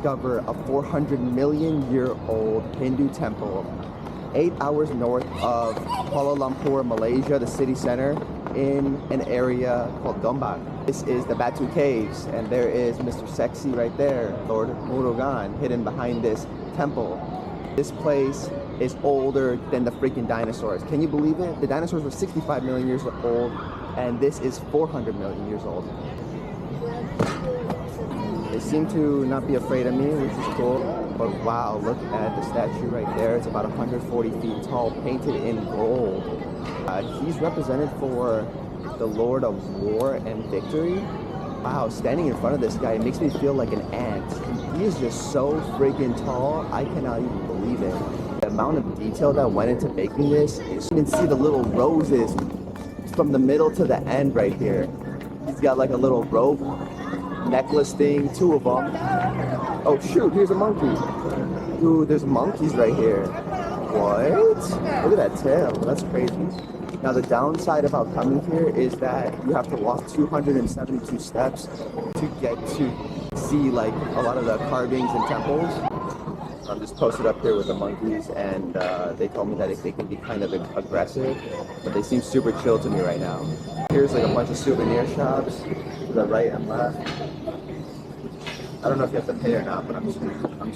discover a 400 million year old Hindu temple 8 hours north of Kuala Lumpur, Malaysia, the city center, in an area called Gombak. This is the Batu Caves, and there is Mr. Sexy right there, Lord Murugan, hidden behind this temple. This place is older than the freaking dinosaurs. Can you believe it? The dinosaurs were 65 million years old, and this is 400 million years old. They seem to not be afraid of me, which is cool. But wow, look at the statue right there. It's about 140 feet tall, painted in gold. He's represented for the Lord of War and Victory. Wow, standing in front of this guy makes me feel like an ant. He is just so freaking tall, I cannot even believe it. The amount of detail that went into making this, you can see the little roses from the middle to the end right here. He's got like a little rope necklace thing, 2 of them. Oh shoot, here's a monkey. Dude, there's monkeys right here. What? Look at that tail, that's crazy. Now the downside about coming here is that you have to walk 272 steps to get to see like a lot of the carvings and temples. I'm just posted up here with the monkeys, and they told me that they can be kind of aggressive, but they seem super chill to me right now. Here's like a bunch of souvenir shops to the right and left. I don't know if you have to pay or not, but I'm just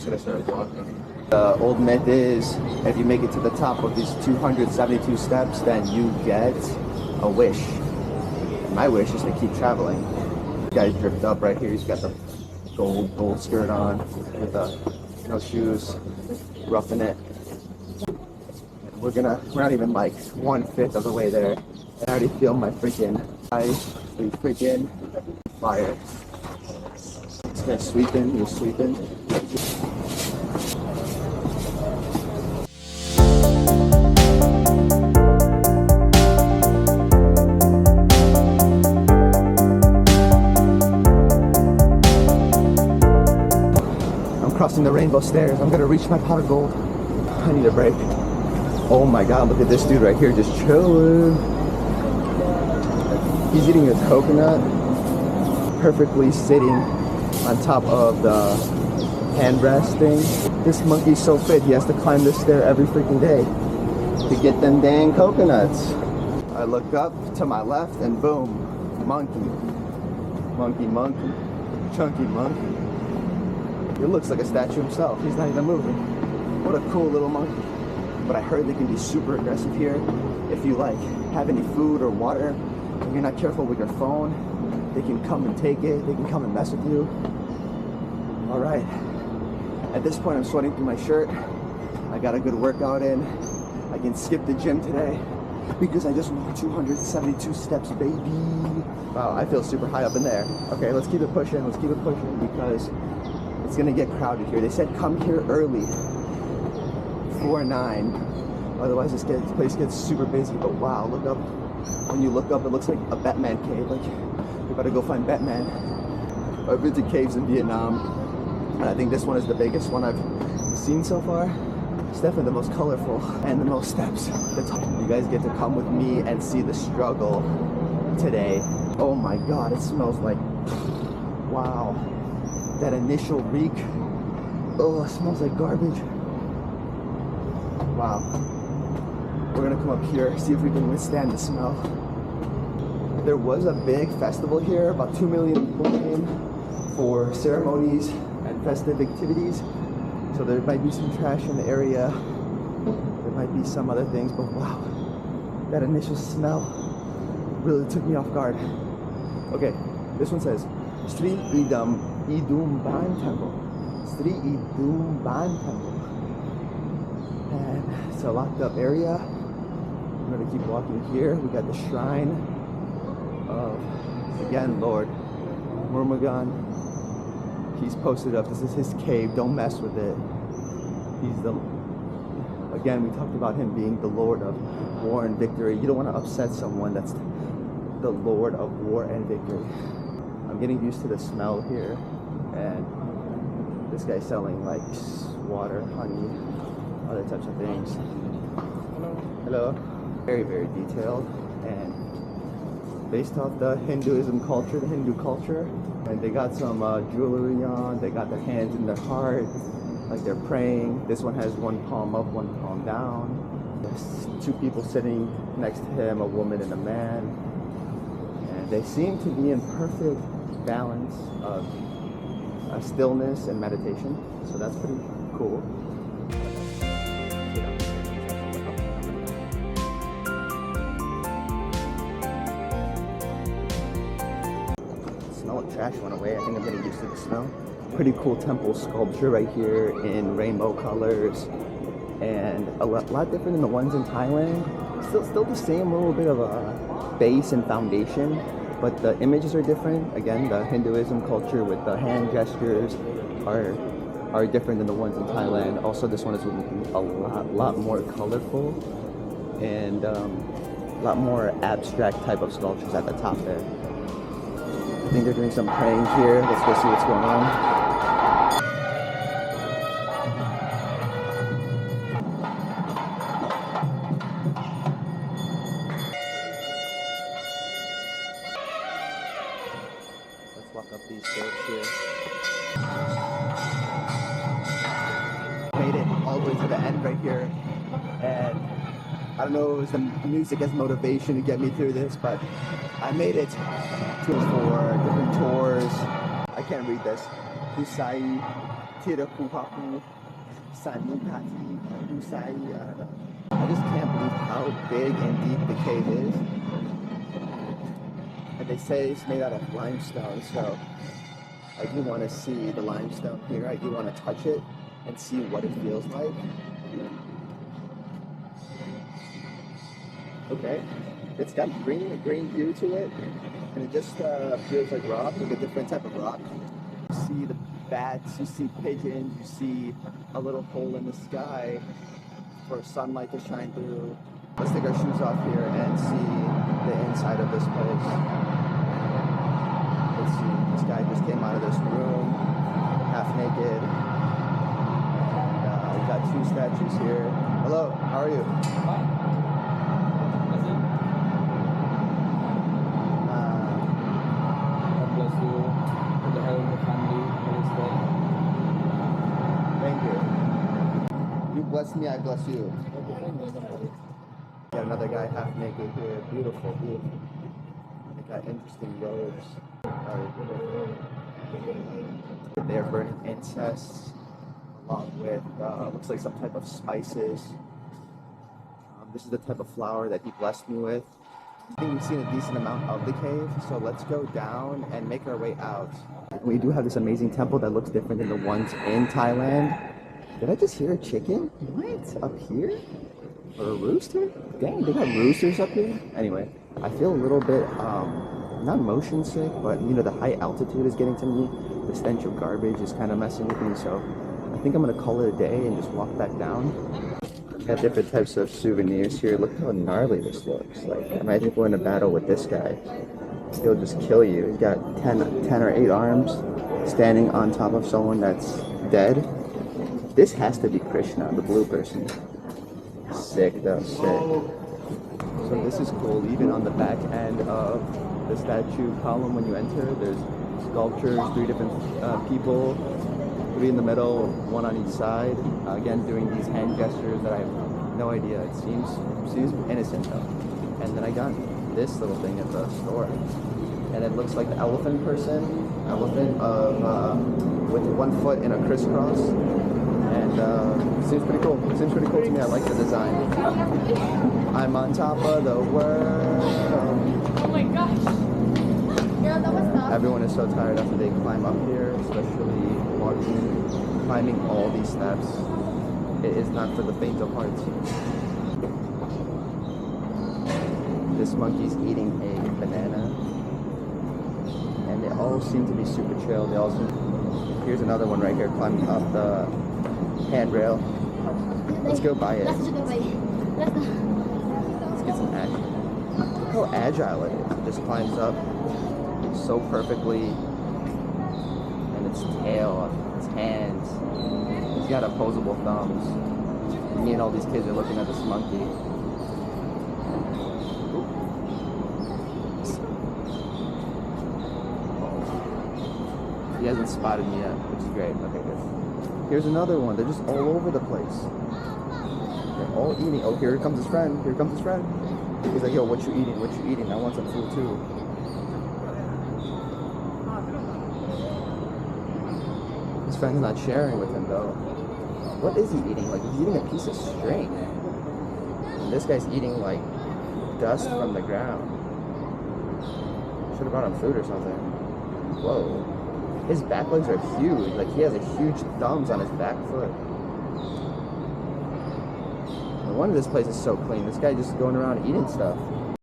gonna start walking. The old myth is, if you make it to the top of these 272 steps, then you get a wish. My wish is to keep traveling. This guy's dripped up right here. He's got the gold skirt on with no shoes, roughing it. We're not even like 1/5 of the way there. I already feel my freaking eyes freaking fire. This guy's sweeping, he's sweeping. Crossing the rainbow stairs. I'm gonna reach my pot of gold. I need a break. Oh my god, look at this dude right here just chilling. He's eating a coconut, perfectly sitting on top of the handrest thing. This monkey's so fit, he has to climb this stair every freaking day to get them dang coconuts. I look up to my left and boom, monkey. Monkey, monkey, chunky monkey. He looks like a statue himself. He's not even moving. What a cool little monkey. But I heard they can be super aggressive here. If you like have any food or water, if you're not careful with your phone, they can come and take it. They can come and mess with you. All right. At this point, I'm sweating through my shirt. I got a good workout in. I can skip the gym today because I just walked 272 steps, baby. Wow, I feel super high up in there. Okay, let's keep it pushing. Let's keep it pushing because it's gonna get crowded here. They said come here early, 4-9. Otherwise this place gets super busy. But wow, look up. When you look up, it looks like a Batman cave. Like you're about to go find Batman. I've been to caves in Vietnam, and I think this one is the biggest one I've seen so far. It's definitely the most colorful and the most steps. You guys get to come with me and see the struggle today. Oh my god, it smells like, wow. That initial reek, oh, it smells like garbage. Wow. We're gonna come up here, see if we can withstand the smell. There was a big festival here, about 2 million people came for ceremonies and festive activities. So there might be some trash in the area. There might be some other things, but wow, that initial smell really took me off guard. Okay, this one says, Sri Idumban Temple. Sri Idumban Temple. And it's a locked up area. I'm gonna keep walking here. We got the shrine of, again, Lord Murmugan. He's posted up. This is his cave. Don't mess with it. He's again, we talked about him being the Lord of War and Victory. You don't want to upset someone that's the Lord of War and Victory. I'm getting used to the smell here, and this guy's selling like water, honey, other types of things. Hello. Very, very detailed, and based off the Hinduism culture, the Hindu culture. And they got some jewelry on, they got their hands in their heart, like they're praying. This one has one palm up, one palm down. There's two people sitting next to him, a woman and a man. And they seem to be in perfect balance of stillness and meditation. So that's pretty cool. Trash went away. I think I'm getting used to the smell. Pretty cool temple sculpture right here in rainbow colors, and a lot different than the ones in Thailand. Still the same little bit of a base and foundation, but the images are different. Again, the Hinduism culture with the hand gestures are different than the ones in Thailand. Also, this one is a lot more colorful and a lot more abstract type of sculptures at the top there. I think they're doing some praying here. Let's go see what's going on. Let's walk up these stairs here. Made it all the way to the end right here. And I don't know if it was the music as motivation to get me through this, but I made it. For different tours. I can't read this. Husai, Tirakupaku, Sanupati, Husai. I just can't believe how big and deep the cave is. And they say it's made out of limestone, so I do want to see the limestone here. I do want to touch it and see what it feels like. Okay, it's got green hue to it. And it just feels like rock, like a different type of rock. You see the bats, you see pigeons, you see a little hole in the sky for sunlight to shine through. Let's take our shoes off here and see the inside of this place. Let's see, this guy just came out of this room, half naked. And we've got two statues here. Hello, how are you? Fine. Bless me, I bless you. Got another guy half naked here. Beautiful, beautiful. They got interesting robes. They're burning incense along with looks like some type of spices. This is the type of flower that he blessed me with. I think we've seen a decent amount of the cave, so let's go down and make our way out. We do have this amazing temple that looks different than the ones in Thailand. Did I just hear a chicken? What? Up here? Or a rooster? Dang, they got roosters up here? Anyway, I feel a little bit, not motion sick, but you know, the high altitude is getting to me. The stench of garbage is kind of messing with me, so I think I'm gonna call it a day and just walk back down. Got different types of souvenirs here. Look how gnarly this looks. Like, imagine going to battle with this guy. He'll just kill you. He's got 10 or 8 arms standing on top of someone that's dead. This has to be Krishna, the blue person. Sick though, sick. So this is cool. Even on the back end of the statue column when you enter, there's sculptures, 3 different people, 3 in the middle, 1 on each side. Again, doing these hand gestures that I have no idea. It seems innocent though. And then I got this little thing at the store. And it looks like the elephant person, with 1 foot in a crisscross. And seems pretty cool. Seems pretty cool to me. I like the design. I'm on top of the world. Oh my gosh. Everyone is so tired after they climb up here, especially climbing all these steps. It is not for the faint of heart. This monkey's eating a banana. And they all seem to be super chill. They all seem... Here's another one right here climbing up the handrail. Let's go by it. Let's get some action. Look how agile it is. It just climbs up so perfectly. And its tail, its hands. It's got opposable thumbs. Me and all these kids are looking at this monkey. He hasn't spotted me yet, which is great. Okay, good. Here's another one. They're just all over the place. They're all eating. Oh, here comes his friend. Here comes his friend. He's like, yo, what you eating? What you eating? I want some food too. His friend's not sharing with him though. What is he eating? Like, he's eating a piece of string. And this guy's eating like dust from the ground. Should have brought him food or something. Whoa. His back legs are huge. Like, he has a huge thumbs on his back foot. No wonder this place is so clean. This guy just going around eating stuff.